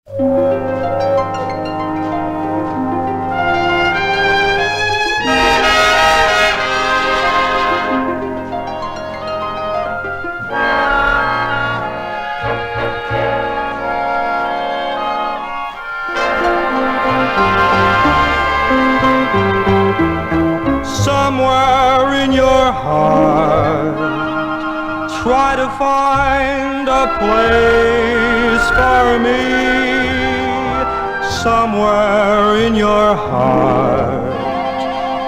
Somewhere in your heart, try to find a place for me. Somewhere in your heart,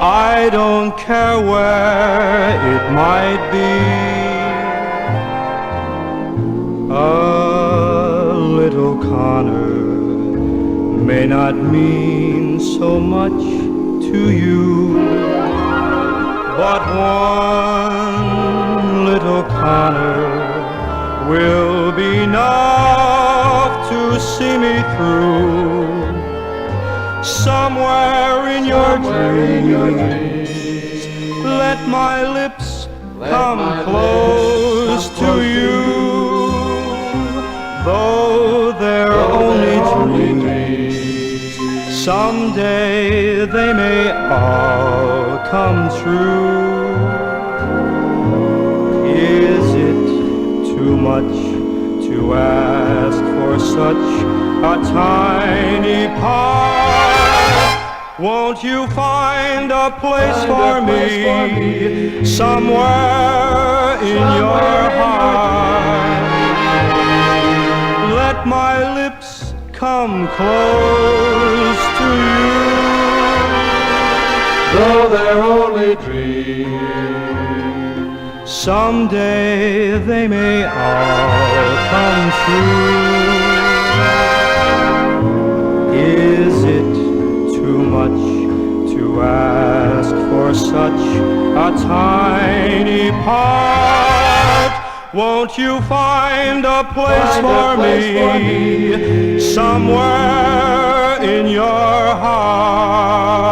I don't care where it might be. A little Connor may not mean so much to you, but one little Connor will be enough to see me through. Somewhere in your dreams, let my lips come close to you. Though they're only dreams, someday they may all come true. Is it too much to ask for such a tiny part? Won't you find a place for me somewhere in your heart? Let my lips come close to you. Though they're only dreams, someday they may all come true. Is it too much to ask for such a tiny part? Won't you find a place for me somewhere in your heart?